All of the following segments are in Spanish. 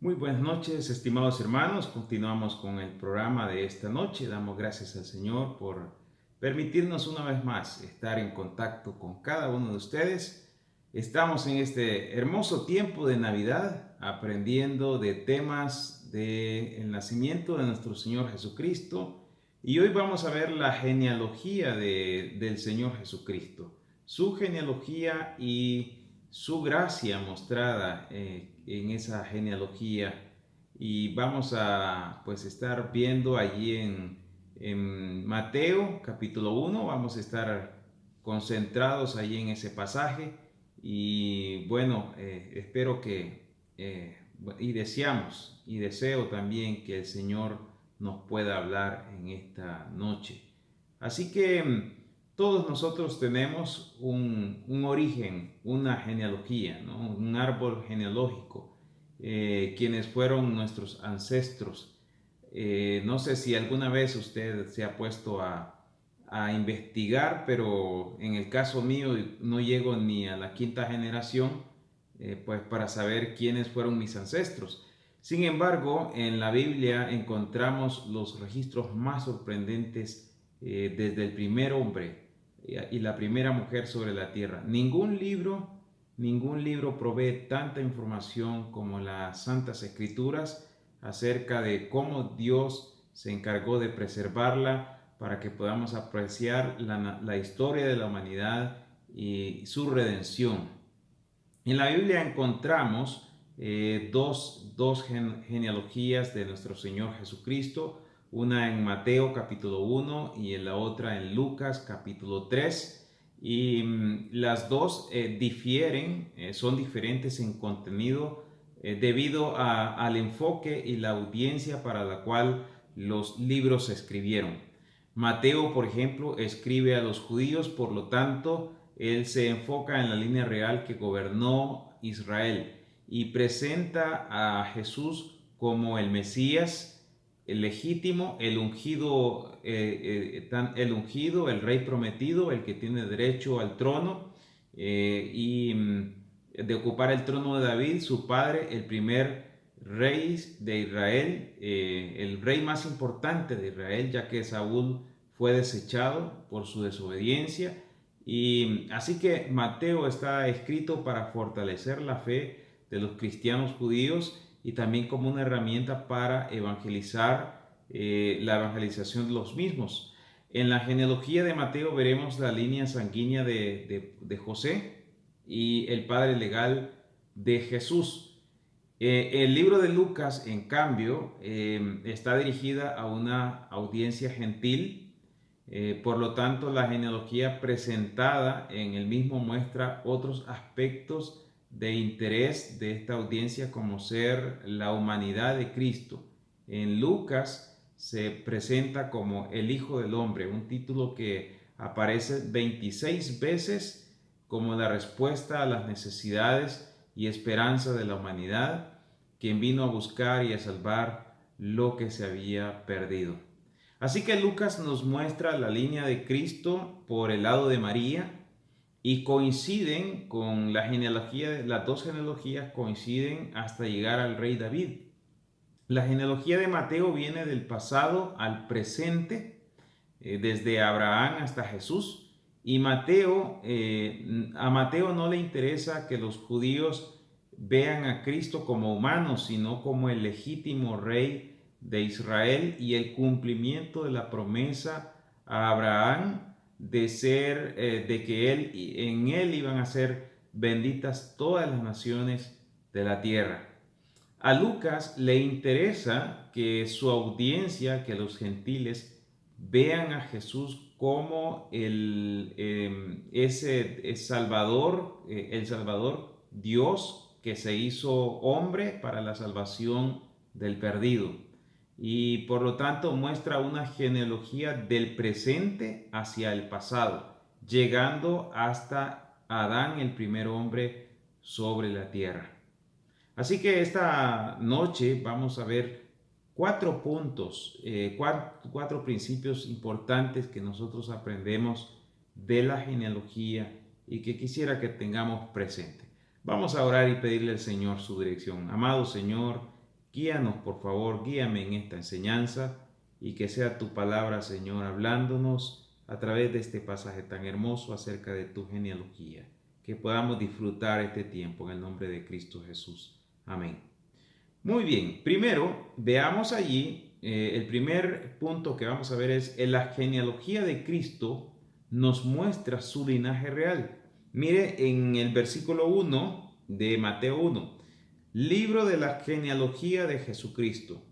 Muy buenas noches, estimados hermanos. Continuamos con el programa de esta noche. Damos gracias al Señor por permitirnos una vez más estar en contacto con cada uno de ustedes. Estamos en este hermoso tiempo de Navidad aprendiendo de temas del nacimiento de nuestro Señor Jesucristo. Y hoy vamos a ver la genealogía del Señor Jesucristo, su genealogía y su gracia mostrada en esa genealogía. Y vamos a pues estar viendo allí en Mateo capítulo 1, vamos a estar concentrados allí en ese pasaje. Y bueno, espero que y deseamos y deseo también que el Señor nos pueda hablar en esta noche. Así que todos nosotros tenemos un origen, una genealogía, ¿no? Un árbol genealógico, quienes fueron nuestros ancestros. No sé si alguna vez usted se ha puesto a investigar, pero en el caso mío no llego ni a la quinta generación, pues para saber quiénes fueron mis ancestros. Sin embargo, en la Biblia encontramos los registros más sorprendentes desde el primer hombre y la primera mujer sobre la tierra. Ningún libro provee tanta información como las Santas Escrituras acerca de cómo Dios se encargó de preservarla para que podamos apreciar la historia de la humanidad y su redención. En la Biblia encontramos dos genealogías de nuestro Señor Jesucristo, una en Mateo capítulo 1 y en la otra en Lucas capítulo 3. Y las dos son diferentes en contenido debido al enfoque y la audiencia para la cual los libros se escribieron. Mateo, por ejemplo, escribe a los judíos, por lo tanto, él se enfoca en la línea real que gobernó Israel y presenta a Jesús como el Mesías, el legítimo, el ungido, el rey prometido, el que tiene derecho al trono de ocupar el trono de David, su padre, el primer rey de Israel, el rey más importante de Israel, ya que Saúl fue desechado por su desobediencia. Y así que Mateo está escrito para fortalecer la fe de los cristianos judíos y también como una herramienta para evangelizar, la evangelización de los mismos. En la genealogía de Mateo veremos la línea sanguínea de José y el padre legal de Jesús. El libro de Lucas, en cambio, está dirigida a una audiencia gentil. Por lo tanto, la genealogía presentada en el mismo muestra otros aspectos de interés de esta audiencia, como ser la humanidad de Cristo. En Lucas se presenta como el Hijo del Hombre, un título que aparece 26 veces como la respuesta a las necesidades y esperanza de la humanidad, quien vino a buscar y a salvar lo que se había perdido. Así que Lucas nos muestra la línea de Cristo por el lado de María y coinciden con la genealogía, las dos genealogías coinciden hasta llegar al rey David. La genealogía de Mateo viene del pasado al presente, desde Abraham hasta Jesús, y a Mateo no le interesa que los judíos vean a Cristo como humano, sino como el legítimo rey de Israel y el cumplimiento de la promesa a Abraham de que en él iban a ser benditas todas las naciones de la tierra. A Lucas le interesa que su audiencia, que los gentiles, vean a Jesús como ese Salvador, el Salvador Dios que se hizo hombre para la salvación del perdido. Y por lo tanto muestra una genealogía del presente hacia el pasado, llegando hasta Adán, el primer hombre sobre la tierra. Así que esta noche vamos a ver cuatro puntos, cuatro principios importantes que nosotros aprendemos de la genealogía y que quisiera que tengamos presente. Vamos a orar y pedirle al Señor su dirección. Amado Señor, Guíanos, por favor, guíame en esta enseñanza y que sea tu palabra, Señor, hablándonos a través de este pasaje tan hermoso acerca de tu genealogía. Que podamos disfrutar este tiempo en el nombre de Cristo Jesús. Amén. Muy bien, primero veamos allí, el primer punto que vamos a ver es la genealogía de Cristo nos muestra su linaje real. Mire en el versículo 1 de Mateo 1, libro de la genealogía de Jesucristo,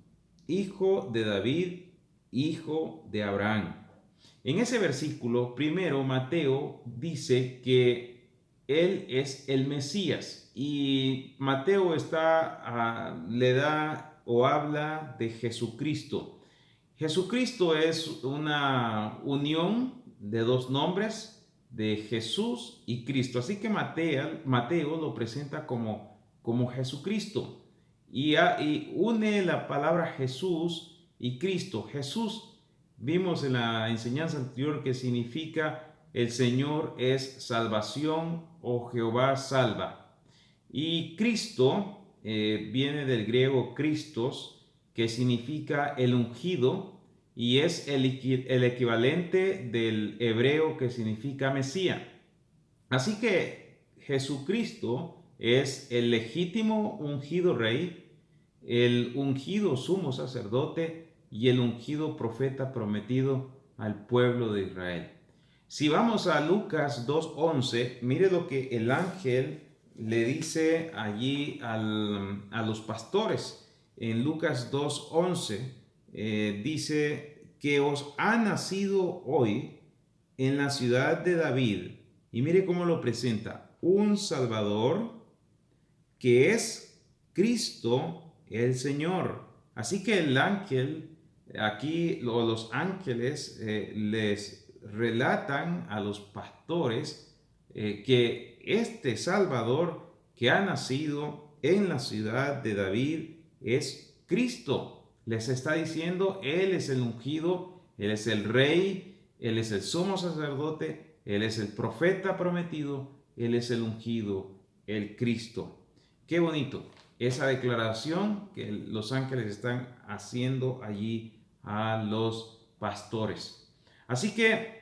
hijo de David, hijo de Abraham. En ese versículo, primero Mateo dice que él es el Mesías y Mateo le da o habla de Jesucristo. Jesucristo es una unión de dos nombres, de Jesús y Cristo. Así que Mateo lo presenta como Jesucristo y une la palabra Jesús y Cristo. Jesús, vimos en la enseñanza anterior que significa el Señor es salvación o Jehová salva. Y Cristo viene del griego Christos, que significa el ungido, y es el equivalente del hebreo que significa Mesías. Así que Jesucristo es el legítimo ungido rey, el ungido sumo sacerdote y el ungido profeta prometido al pueblo de Israel. Si vamos a Lucas 2:11, mire lo que el ángel le dice allí a los pastores. En Lucas 2:11 dice que os ha nacido hoy en la ciudad de David, y mire cómo lo presenta, un Salvador que es Cristo el Señor. Así que el ángel, aquí los ángeles les relatan a los pastores que este Salvador que ha nacido en la ciudad de David es Cristo. Les está diciendo, Él es el ungido, Él es el rey, Él es el sumo sacerdote, Él es el profeta prometido, Él es el ungido, el Cristo. Qué bonito esa declaración que los ángeles están haciendo allí a los pastores. Así que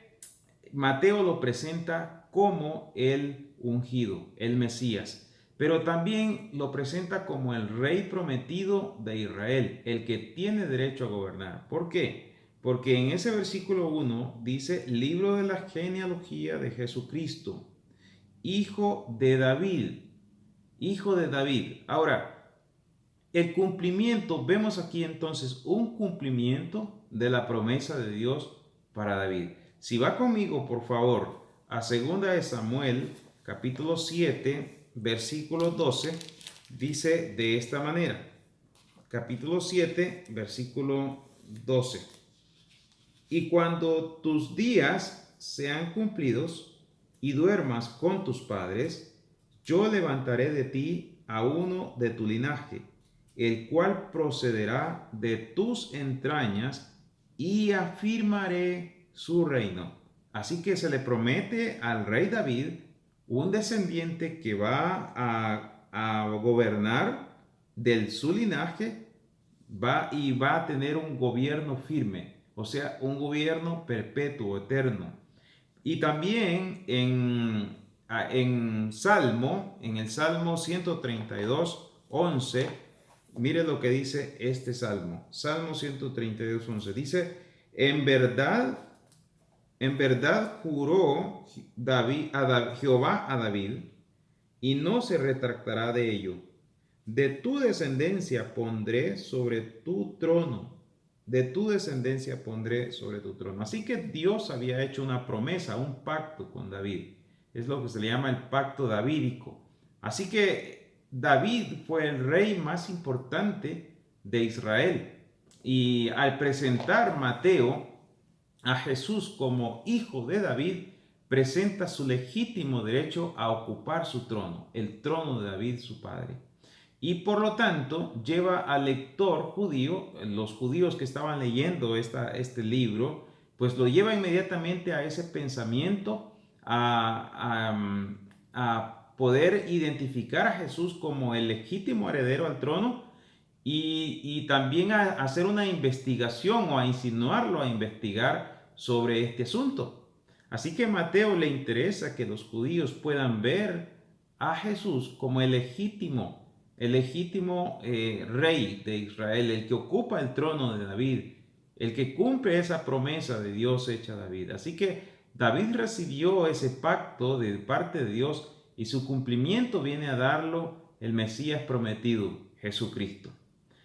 Mateo lo presenta como el ungido, el Mesías, pero también lo presenta como el rey prometido de Israel, el que tiene derecho a gobernar. ¿Por qué? Porque en ese versículo 1 dice, libro de la genealogía de Jesucristo, hijo de David, hijo de David. Ahora, el cumplimiento, vemos aquí entonces un cumplimiento de la promesa de Dios para David. Si va conmigo, por favor, a 2 de Samuel, capítulo 7, versículo 12, dice de esta manera. Capítulo 7, versículo 12. Y cuando tus días sean cumplidos y duermas con tus padres, yo levantaré de ti a uno de tu linaje, el cual procederá de tus entrañas, y afirmaré su reino. Así que se le promete al rey David un descendiente que va a gobernar de su linaje, va a tener un gobierno firme, o sea, un gobierno perpetuo, eterno. Y también en el Salmo 132:11, mire lo que dice este Salmo. Salmo 132:11 dice, en verdad juró Jehová a David, y no se retractará de ello. De tu descendencia pondré sobre tu trono. De tu descendencia pondré sobre tu trono. Así que Dios había hecho una promesa, un pacto con David. Es lo que se le llama el pacto davídico. Así que David fue el rey más importante de Israel. Y al presentar Mateo a Jesús como hijo de David, presenta su legítimo derecho a ocupar su trono, el trono de David, su padre. Y por lo tanto lleva al lector judío, los judíos que estaban leyendo este libro, pues lo lleva inmediatamente a ese pensamiento, a poder identificar a Jesús como el legítimo heredero al trono y también a hacer una investigación o a insinuarlo a investigar sobre este asunto. Así que a Mateo le interesa que los judíos puedan ver a Jesús como el legítimo rey de Israel, el que ocupa el trono de David, el que cumple esa promesa de Dios hecha a David. Así que David recibió ese pacto de parte de Dios y su cumplimiento viene a darlo el Mesías prometido, Jesucristo.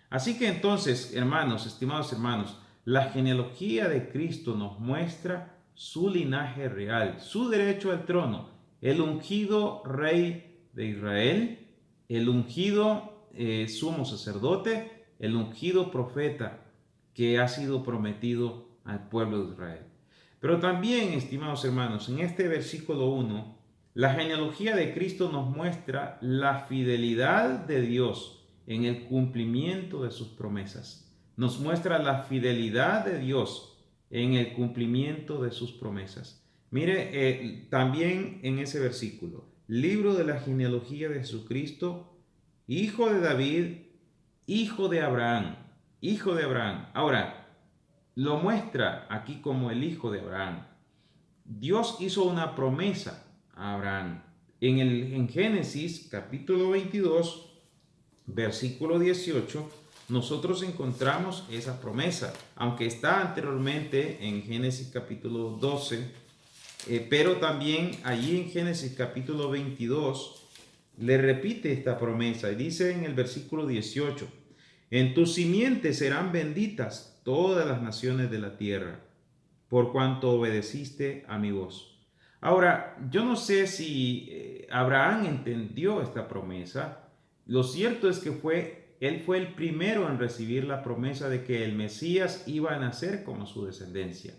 Así que entonces, hermanos, estimados hermanos, la genealogía de Cristo nos muestra su linaje real, su derecho al trono, el ungido rey de Israel, el ungido sumo sacerdote, el ungido profeta que ha sido prometido al pueblo de Israel. Pero también, estimados hermanos, en este versículo 1, la genealogía de Cristo nos muestra la fidelidad de Dios en el cumplimiento de sus promesas. Nos muestra la fidelidad de Dios en el cumplimiento de sus promesas. Mire, también en ese versículo, libro de la genealogía de Jesucristo, hijo de David, hijo de Abraham, hijo de Abraham. Ahora, lo muestra aquí como el hijo de Abraham. Dios hizo una promesa a Abraham. En Génesis capítulo 22, versículo 18, nosotros encontramos esa promesa, aunque está anteriormente en Génesis capítulo 12, pero también allí en Génesis capítulo 22 le repite esta promesa y dice en el versículo 18, en tu simiente serán benditas todas las naciones de la tierra, por cuanto obedeciste a mi voz. Ahora, yo no sé si Abraham entendió esta promesa. Lo cierto es que él fue el primero en recibir la promesa de que el Mesías iba a nacer como su descendencia.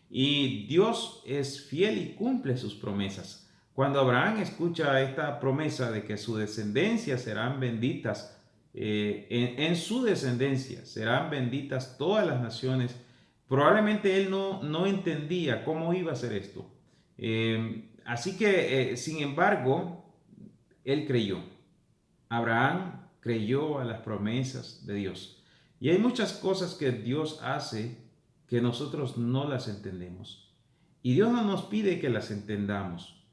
Y Dios es fiel y cumple sus promesas. Cuando Abraham escucha esta promesa de que su descendencia serán benditas, en su descendencia serán benditas todas las naciones, probablemente él no entendía cómo iba a ser esto. Así que, sin embargo, él creyó. Abraham creyó a las promesas de Dios. Y hay muchas cosas que Dios hace que nosotros no las entendemos. Y Dios no nos pide que las entendamos.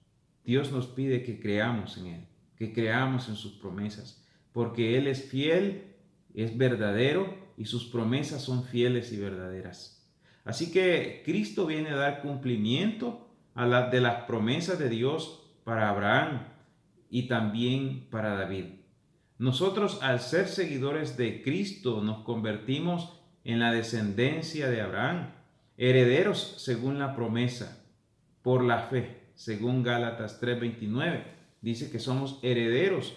Dios nos pide que creamos en Él, que creamos en sus promesas, porque Él es fiel, es verdadero y sus promesas son fieles y verdaderas. Así que Cristo viene a dar cumplimiento de las promesas de Dios para Abraham y también para David. Nosotros, al ser seguidores de Cristo, nos convertimos en la descendencia de Abraham, herederos según la promesa, por la fe, según Gálatas 3:29. Dice que somos herederos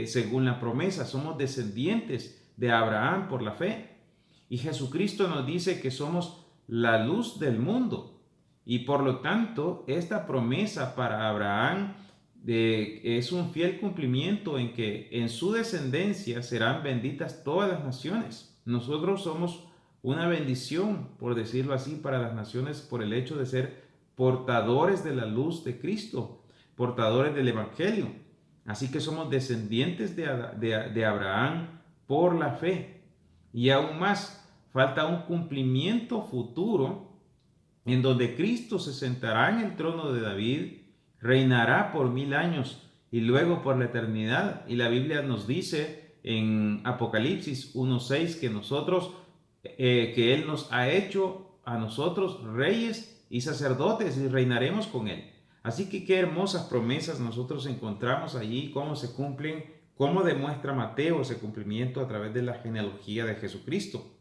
según la promesa, somos descendientes de Abraham por la fe. Y Jesucristo nos dice que somos la luz del mundo. Y por lo tanto, esta promesa para Abraham es un fiel cumplimiento en que en su descendencia serán benditas todas las naciones. Nosotros somos una bendición, por decirlo así, para las naciones por el hecho de ser portadores de la luz de Cristo, portadores del Evangelio. Así que somos descendientes de Abraham por la fe. Y aún más, falta un cumplimiento futuro en donde Cristo se sentará en el trono de David, reinará por 1000 años y luego por la eternidad. Y la Biblia nos dice en Apocalipsis 1:6 que Él nos ha hecho a nosotros reyes y sacerdotes y reinaremos con Él. Así que qué hermosas promesas nosotros encontramos allí, cómo se cumplen, cómo demuestra Mateo ese cumplimiento a través de la genealogía de Jesucristo.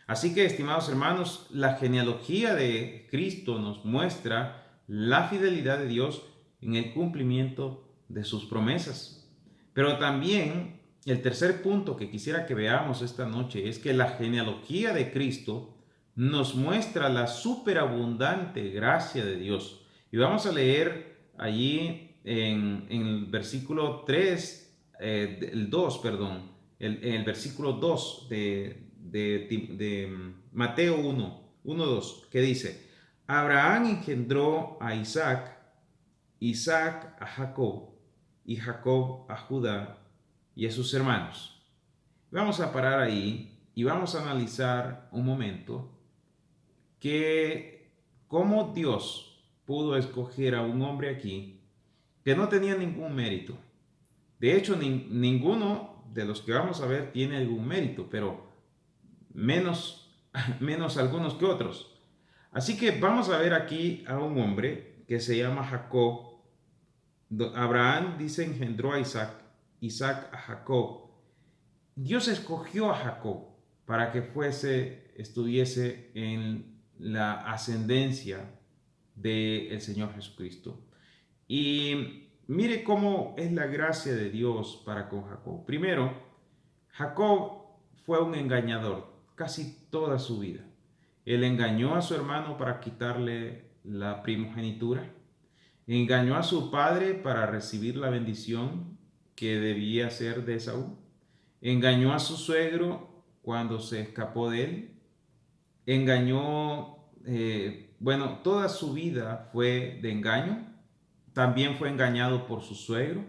Así que, estimados hermanos, la genealogía de Cristo nos muestra la fidelidad de Dios en el cumplimiento de sus promesas. Pero también el tercer punto que quisiera que veamos esta noche es que la genealogía de Cristo nos muestra la superabundante gracia de Dios. Y vamos a leer allí en el versículo 3, el 2, perdón, en el versículo 2 de Mateo 1:2, que dice, Abraham engendró a Isaac, Isaac a Jacob, y Jacob a Judá y a sus hermanos. Vamos a parar ahí y vamos a analizar un momento que cómo Dios pudo escoger a un hombre aquí que no tenía ningún mérito. De hecho, ninguno de los que vamos a ver tiene algún mérito, pero menos, menos algunos que otros. Así que vamos a ver aquí a un hombre que se llama Jacob. Abraham dice engendró a Isaac, Isaac a Jacob. Dios escogió a Jacob para que estuviese en la ascendencia del Señor Jesucristo. Y mire cómo es la gracia de Dios para con Jacob. Primero, Jacob fue un engañador casi toda su vida. Él engañó a su hermano para quitarle la primogenitura. Engañó a su padre para recibir la bendición que debía ser de Esaú. Engañó a su suegro cuando se escapó de él. Engañó, toda su vida fue de engaño. También fue engañado por su suegro.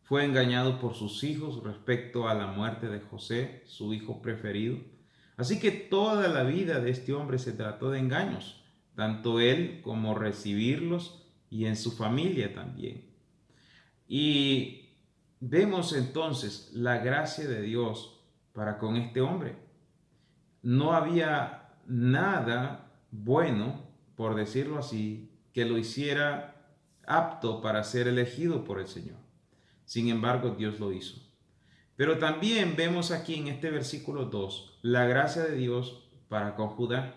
Fue engañado por sus hijos respecto a la muerte de José, su hijo preferido. Así que toda la vida de este hombre se trató de engaños, tanto él como recibirlos y en su familia también. Y vemos entonces la gracia de Dios para con este hombre. No había nada bueno, por decirlo así, que lo hiciera apto para ser elegido por el Señor. Sin embargo, Dios lo hizo. Pero también vemos aquí en este versículo 2 la gracia de Dios para con Judá.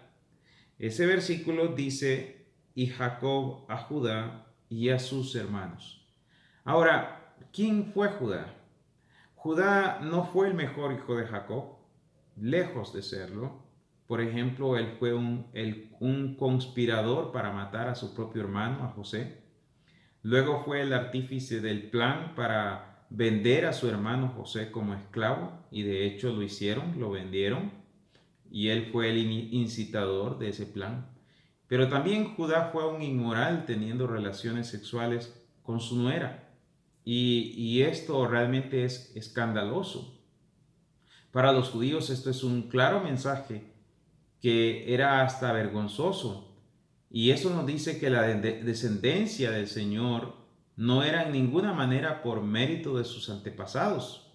Ese versículo dice, y Jacob a Judá y a sus hermanos. Ahora, ¿quién fue Judá? Judá no fue el mejor hijo de Jacob, lejos de serlo. Por ejemplo, él fue un conspirador para matar a su propio hermano, a José. Luego fue el artífice del plan para vender a su hermano José como esclavo, y de hecho lo hicieron, lo vendieron, y él fue el incitador de ese plan. Pero también Judá fue un inmoral teniendo relaciones sexuales con su nuera. Y esto realmente es escandaloso. Para los judíos esto es un claro mensaje que era hasta vergonzoso. Y eso nos dice que la descendencia del Señor no era en ninguna manera por mérito de sus antepasados.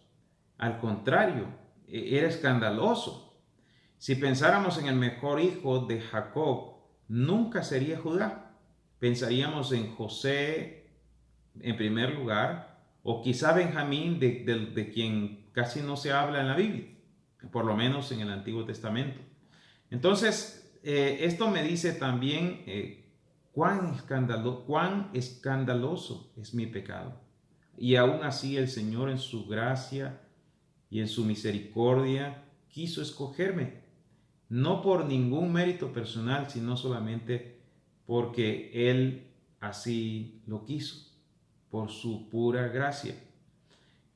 Al contrario, era escandaloso. Si pensáramos en el mejor hijo de Jacob, nunca sería Judá. Pensaríamos en José en primer lugar, o quizá Benjamín, de quien casi no se habla en la Biblia, por lo menos en el Antiguo Testamento. Entonces, esto me dice también cuán escandaloso es mi pecado. Y aún así el Señor en su gracia y en su misericordia quiso escogerme, no por ningún mérito personal, sino solamente porque Él así lo quiso, por su pura gracia.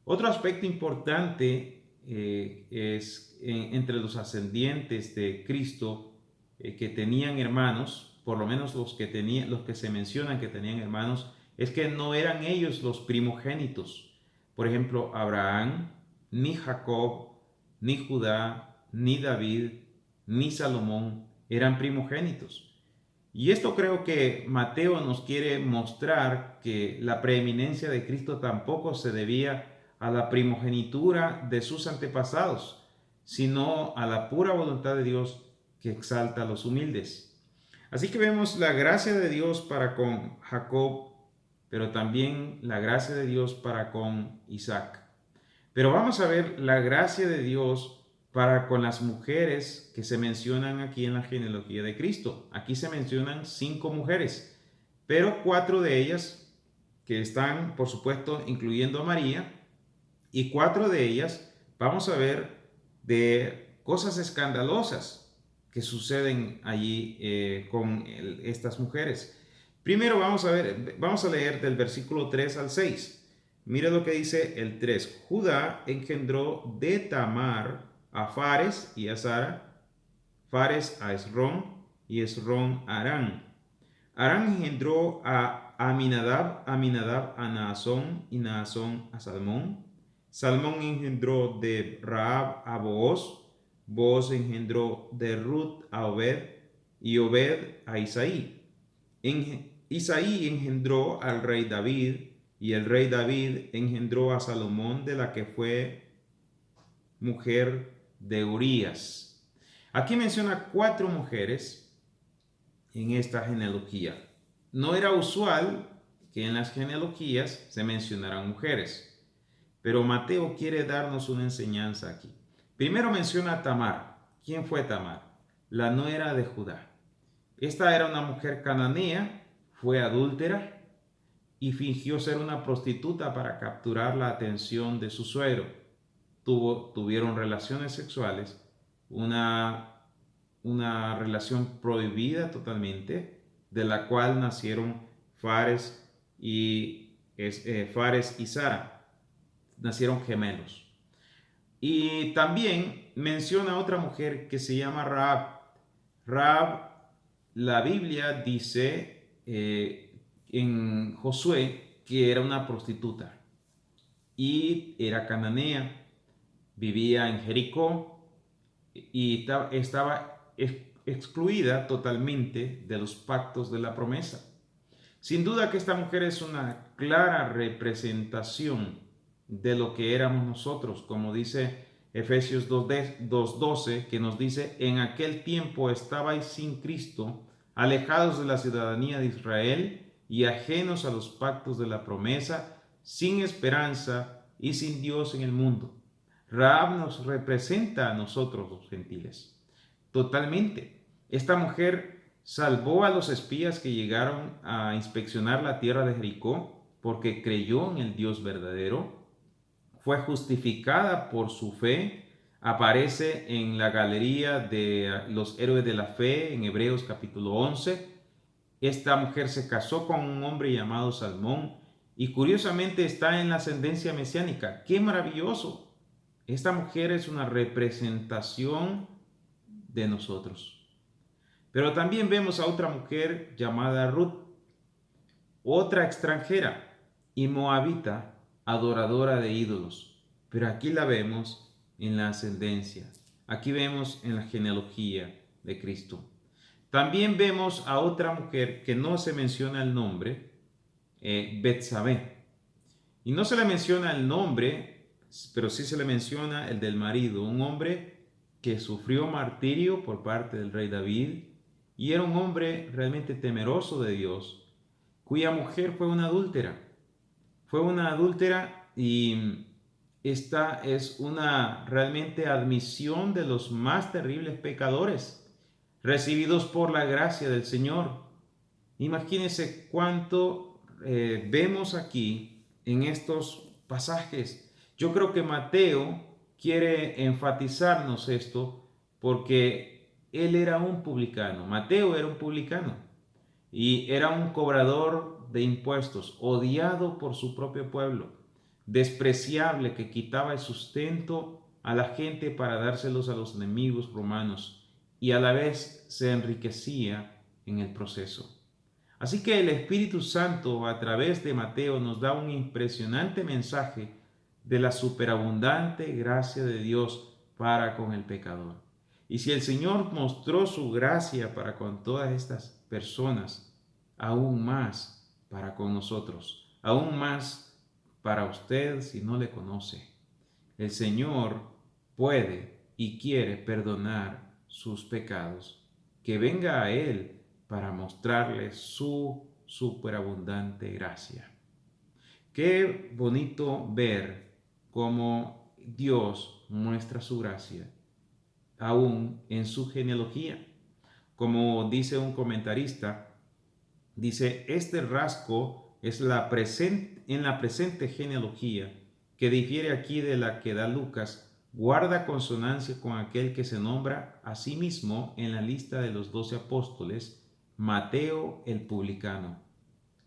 Otro aspecto importante es entre los ascendientes de Cristo que tenían hermanos, por lo menos los que se mencionan que tenían hermanos, es que no eran ellos los primogénitos. Por ejemplo, Abraham, ni Jacob, ni Judá, ni David, ni Salomón eran primogénitos. Y esto creo que Mateo nos quiere mostrar que la preeminencia de Cristo tampoco se debía a la primogenitura de sus antepasados, sino a la pura voluntad de Dios que exalta a los humildes. Así que vemos la gracia de Dios para con Jacob, pero también la gracia de Dios para con Isaac. Pero vamos a ver la gracia de Dios para con las mujeres que se mencionan aquí en la genealogía de Cristo. Aquí se mencionan 5 mujeres, pero 4 de ellas que están, por supuesto, incluyendo a María, y 4 de ellas vamos a ver de cosas escandalosas que suceden allí con estas mujeres. Primero vamos a leer del versículo 3 al 6. Mira lo que dice el 3. Judá engendró de Tamar a Fares y a Zara, Fares a Esrón y Esrón a Arán. Arán engendró a Aminadab, Aminadab a Naasón y Naasón a Salmón. Salmón engendró de Rahab a Booz, Booz engendró de Ruth a Obed, y Obed a Isaí. Isaí engendró al rey David, y el rey David engendró a Salomón, de la que fue mujer de Urías. Aquí menciona 4 mujeres en esta genealogía. No era usual que en las genealogías se mencionaran mujeres, pero Mateo quiere darnos una enseñanza aquí. Primero menciona a Tamar. ¿Quién fue Tamar? La nuera de Judá. Esta era una mujer cananea, fue adúltera y fingió ser una prostituta para capturar la atención de su suegro. Tuvieron relaciones sexuales, una relación prohibida totalmente, de la cual nacieron Fares y Zara, nacieron gemelos. Y también menciona a otra mujer que se llama Rahab. Rahab, la Biblia dice en Josué que era una prostituta y era cananea, vivía en Jericó y estaba excluida totalmente de los pactos de la promesa. Sin duda que esta mujer es una clara representación de lo que éramos nosotros, como dice Efesios 2:12, que nos dice: en aquel tiempo estabais sin Cristo, alejados de la ciudadanía de Israel y ajenos a los pactos de la promesa, sin esperanza y sin Dios en el mundo. Rahab nos representa a nosotros los gentiles, totalmente. Esta mujer salvó a los espías que llegaron a inspeccionar la tierra de Jericó porque creyó en el Dios verdadero. Fue justificada por su fe. Aparece en la galería de los héroes de la fe en Hebreos capítulo 11. Esta mujer se casó con un hombre llamado Salmón y curiosamente está en la ascendencia mesiánica. ¡Qué maravilloso! Esta mujer es una representación de nosotros. Pero también vemos a otra mujer llamada Ruth, otra extranjera y moabita, adoradora de ídolos. Pero aquí la vemos en la ascendencia. Aquí vemos en la genealogía de Cristo. También vemos a otra mujer que no se menciona el nombre, Betsabé. Y no se le menciona el nombre, pero sí se le menciona el del marido, un hombre que sufrió martirio por parte del rey David y era un hombre realmente temeroso de Dios, cuya mujer fue una adúltera. Fue una adúltera y esta es una realmente admisión de los más terribles pecadores recibidos por la gracia del Señor. Imagínense cuánto vemos aquí en estos pasajes. Yo creo que Mateo quiere enfatizarnos esto porque él era un publicano. Mateo era un publicano y era un cobrador de impuestos, odiado por su propio pueblo, despreciable, que quitaba el sustento a la gente para dárselos a los enemigos romanos y a la vez se enriquecía en el proceso. Así que el Espíritu Santo a través de Mateo nos da un impresionante mensaje de la superabundante gracia de Dios para con el pecador. Y si el Señor mostró su gracia para con todas estas personas, aún más para con nosotros, aún más para usted si no le conoce. El Señor puede y quiere perdonar sus pecados. Que venga a Él para mostrarle su superabundante gracia. Qué bonito ver cómo Dios muestra su gracia aún en su genealogía. Como dice un comentarista, dice: este rasgo es en la presente genealogía, que difiere aquí de la que da Lucas, guarda consonancia con aquel que se nombra a sí mismo en la lista de los 12 apóstoles, Mateo el publicano,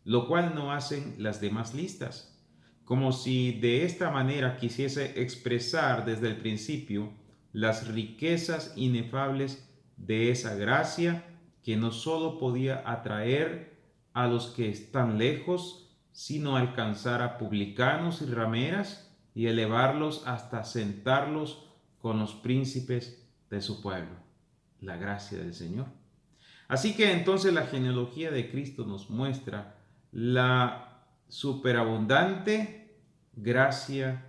lo cual no hacen las demás listas, como si de esta manera quisiese expresar desde el principio las riquezas inefables de esa gracia que no sólo podía atraer a los que están lejos, sino alcanzar a publicanos y rameras y elevarlos hasta sentarlos con los príncipes de su pueblo. La gracia del Señor. Así que entonces la genealogía de Cristo nos muestra la superabundante gracia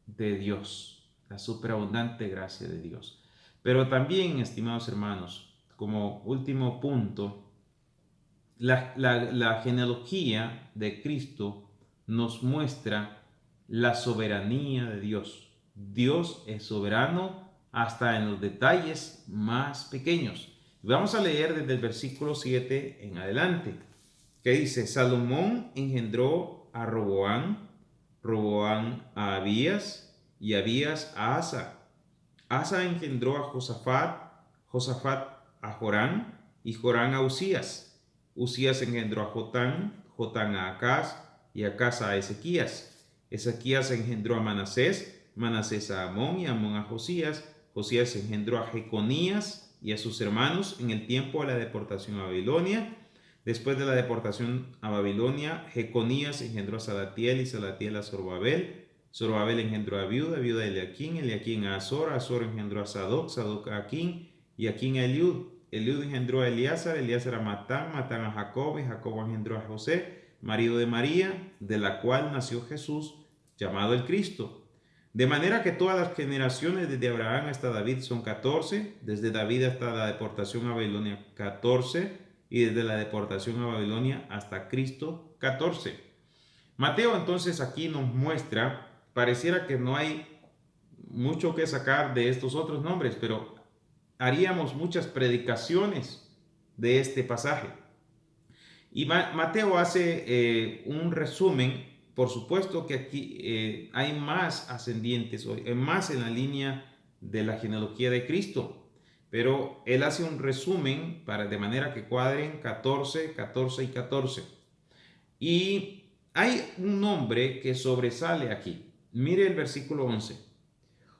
de Dios, la superabundante gracia de Dios. Pero también, estimados hermanos, como último punto, la genealogía de Cristo nos muestra la soberanía de Dios. Dios es soberano hasta en los detalles más pequeños. Vamos a leer desde el versículo 7 en adelante, que dice: Salomón engendró a Roboam, Roboam a Abías y Abías a Asa. Asa engendró a Josafat, Josafat a Joram y Joram a Usías. Usías engendró a Jotán, Jotán a Acaz y Acaz a Ezequías. Ezequías engendró a Manasés, Manasés a Amón y Amón a Josías. Josías engendró a Jeconías y a sus hermanos en el tiempo de la deportación a Babilonia. Después de la deportación a Babilonia, Jeconías engendró a Salatiel y Salatiel a Zorobabel. Zorobabel engendró a Abiud, Abiud a Eliaquín, Eliaquín a Azor, Azor engendró a Sadoc, Sadoc a Aquín y Aquín a Eliud. Eliud engendró a Eleazar, Eleazar a Matán, Matán a Jacob y Jacob engendró a José, marido de María, de la cual nació Jesús, llamado el Cristo. De manera que todas las generaciones desde Abraham hasta David son 14, desde David hasta la deportación a Babilonia 14 y desde la deportación a Babilonia hasta Cristo 14. Mateo entonces aquí nos muestra, pareciera que no hay mucho que sacar de estos otros nombres, pero haríamos muchas predicaciones de este pasaje. Y Mateo hace un resumen. Por supuesto que aquí hay más ascendientes, más en la línea de la genealogía de Cristo, pero él hace un resumen de manera que cuadren 14, 14 y 14. Y hay un nombre que sobresale aquí. Mire el versículo 11.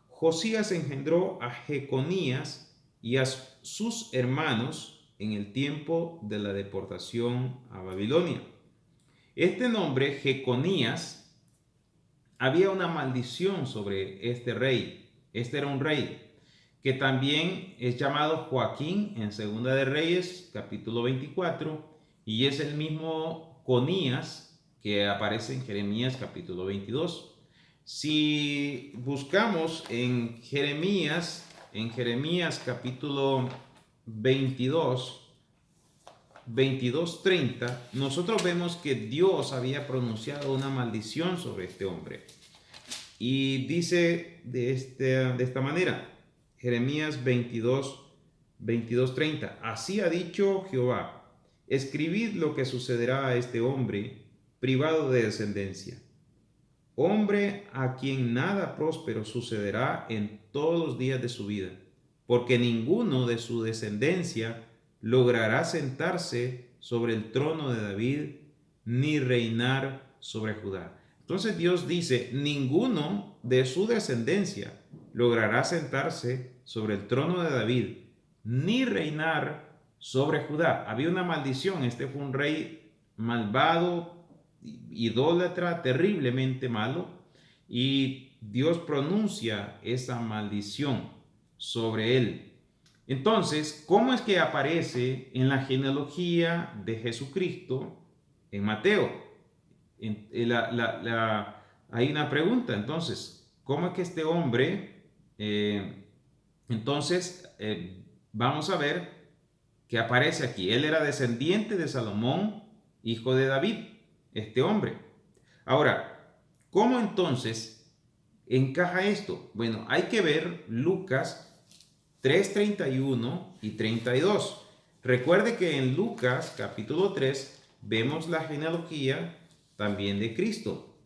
Josías engendró a Jeconías y a sus hermanos en el tiempo de la deportación a Babilonia. Este nombre, Jeconías, había una maldición sobre este rey. Este era un rey que también es llamado Joaquín en Segunda de Reyes, capítulo 24, y es el mismo Conías que aparece en Jeremías, capítulo 22. Si buscamos en Jeremías capítulo 22:30, nosotros vemos que Dios había pronunciado una maldición sobre este hombre. Y dice de esta manera, Jeremías 22:30, así ha dicho Jehová, escribid lo que sucederá a este hombre privado de descendencia, hombre a quien nada próspero sucederá en todos los días de su vida, porque ninguno de su descendencia logrará sentarse sobre el trono de David, ni reinar sobre Judá. Entonces Dios dice, ninguno de su descendencia logrará sentarse sobre el trono de David, ni reinar sobre Judá. Había una maldición, este fue un rey malvado, idólatra, terriblemente malo, y Dios pronuncia esa maldición sobre él. Entonces, ¿cómo es que aparece en la genealogía de Jesucristo en Mateo? Hay una pregunta, entonces, ¿cómo es que este hombre, vamos a ver que aparece aquí? Él era descendiente de Salomón, hijo de David, este hombre. Ahora, ¿cómo entonces encaja esto? Bueno, hay que ver Lucas 3:31 y 32. Recuerde que en Lucas capítulo 3 vemos la genealogía también de Cristo.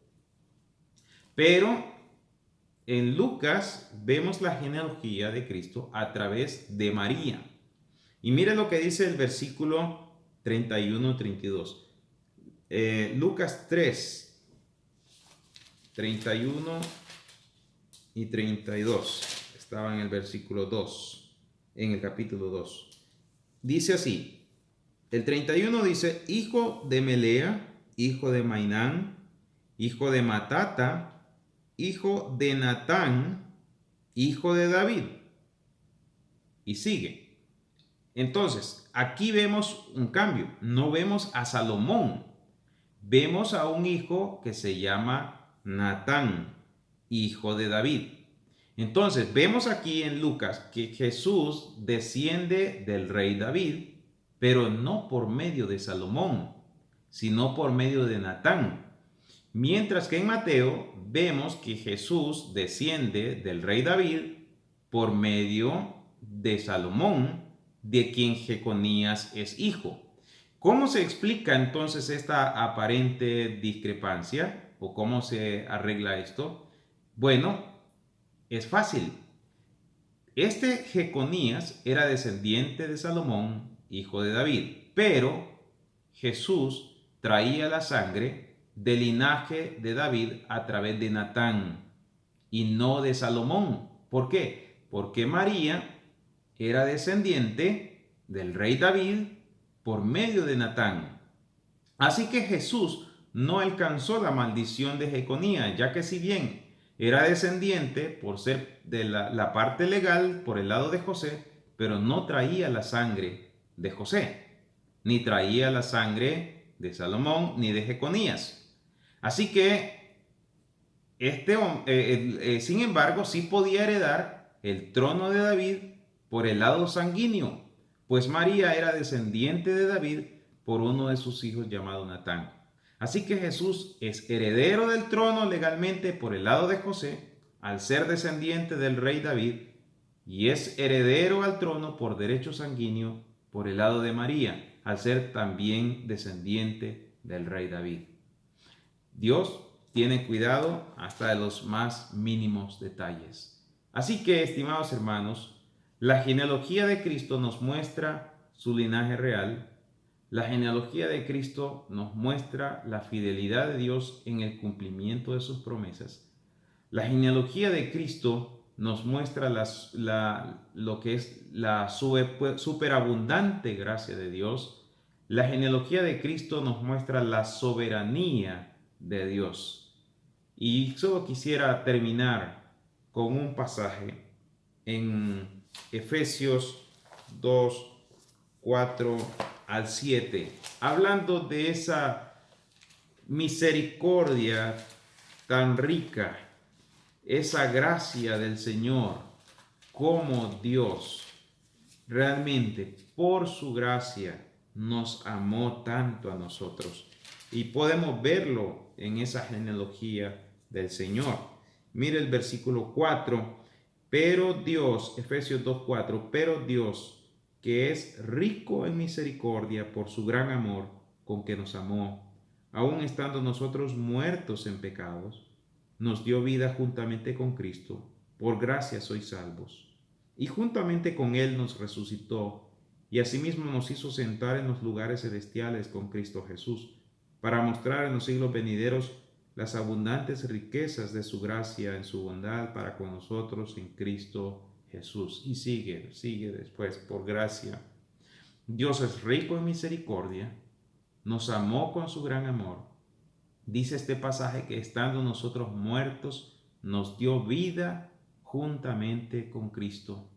Pero en Lucas vemos la genealogía de Cristo a través de María. Y mire lo que dice el versículo 31-32. Lucas 3, 31 y 32. Estaba en el versículo 2, en el capítulo 2. Dice así, el 31 dice, hijo de Melea, hijo de Mainán, hijo de Matata, hijo de Natán, hijo de David. Y sigue. Entonces, aquí vemos un cambio. No vemos a Salomón. Vemos a un hijo que se llama Natán, hijo de David. Entonces, vemos aquí en Lucas que Jesús desciende del rey David, pero no por medio de Salomón, sino por medio de Natán. Mientras que en Mateo vemos que Jesús desciende del rey David por medio de Salomón, de quien Jeconías es hijo. ¿Cómo se explica entonces esta aparente discrepancia o cómo se arregla esto? Bueno, es fácil. Este Jeconías era descendiente de Salomón, hijo de David, pero Jesús traía la sangre del linaje de David a través de Natán y no de Salomón. ¿Por qué? Porque María era descendiente del rey David por medio de Natán. Así que Jesús no alcanzó la maldición de Jeconías, ya que si bien era descendiente por ser de la parte legal por el lado de José, pero no traía la sangre de José, ni traía la sangre de Salomón, ni de Jeconías. Así que sin embargo, sí podía heredar el trono de David por el lado sanguíneo, pues María era descendiente de David por uno de sus hijos llamado Natán. Así que Jesús es heredero del trono legalmente por el lado de José, al ser descendiente del rey David, y es heredero al trono por derecho sanguíneo por el lado de María, al ser también descendiente del rey David. Dios tiene cuidado hasta de los más mínimos detalles. Así que, estimados hermanos, la genealogía de Cristo nos muestra su linaje real. La genealogía de Cristo nos muestra la fidelidad de Dios en el cumplimiento de sus promesas. La genealogía de Cristo nos muestra lo que es la superabundante gracia de Dios. La genealogía de Cristo nos muestra la soberanía de Dios. Y solo quisiera terminar con un pasaje en Efesios 2, 4 al 7, hablando de esa misericordia tan rica, esa gracia del Señor, como Dios realmente por su gracia nos amó tanto a nosotros. Y podemos verlo en esa genealogía del Señor. Mire el versículo 4. Pero Dios, Efesios 2:4, pero Dios, que es rico en misericordia por su gran amor con que nos amó, aun estando nosotros muertos en pecados, nos dio vida juntamente con Cristo. Por gracia sois salvos. Y juntamente con Él nos resucitó, y asimismo nos hizo sentar en los lugares celestiales con Cristo Jesús, para mostrar en los siglos venideros las abundantes riquezas de su gracia en su bondad para con nosotros en Cristo Jesús. Y sigue después, por gracia. Dios es rico en misericordia, nos amó con su gran amor. Dice este pasaje que estando nosotros muertos, nos dio vida juntamente con Cristo.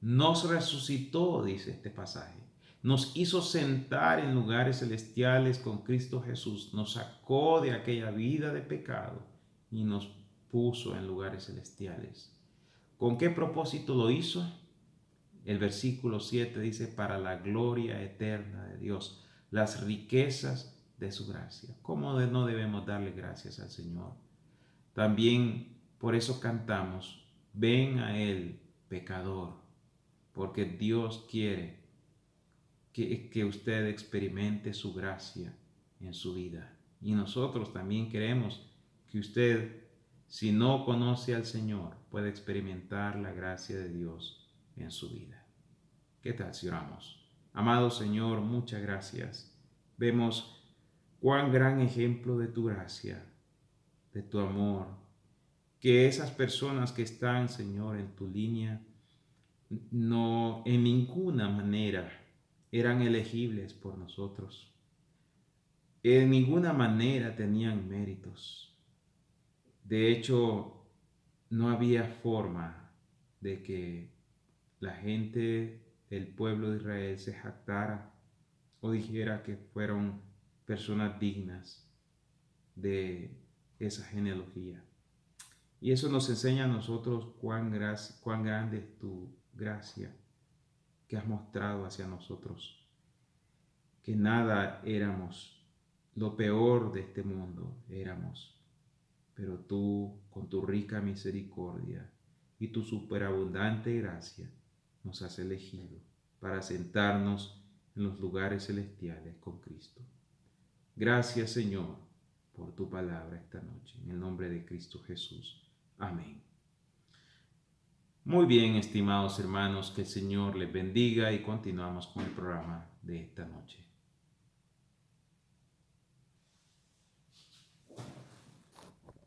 Nos resucitó, dice este pasaje. Nos hizo sentar en lugares celestiales con Cristo Jesús. Nos sacó de aquella vida de pecado y nos puso en lugares celestiales. ¿Con qué propósito lo hizo? El versículo 7 dice, para la gloria eterna de Dios, las riquezas de su gracia. ¿Cómo no debemos darle gracias al Señor? También por eso cantamos, ven a Él, pecador, porque Dios quiere que usted experimente su gracia en su vida. Y nosotros también queremos que usted, si no conoce al Señor, pueda experimentar la gracia de Dios en su vida. ¿Qué tal si oramos? Amado Señor, muchas gracias. Vemos cuán gran ejemplo de tu gracia, de tu amor, que esas personas que están, Señor, en tu línea, no en ninguna manera eran elegibles por nosotros. En ninguna manera tenían méritos. De hecho, no había forma de que la gente del pueblo de Israel se jactara o dijera que fueron personas dignas de esa genealogía. Y eso nos enseña a nosotros cuán grande es tu gracia que has mostrado hacia nosotros, que nada éramos, lo peor de este mundo éramos, pero tú, con tu rica misericordia y tu superabundante gracia, nos has elegido para sentarnos en los lugares celestiales con Cristo. Gracias, Señor, por tu palabra esta noche, en el nombre de Cristo Jesús. Amén. Muy bien, estimados hermanos, que el Señor les bendiga y continuamos con el programa de esta noche.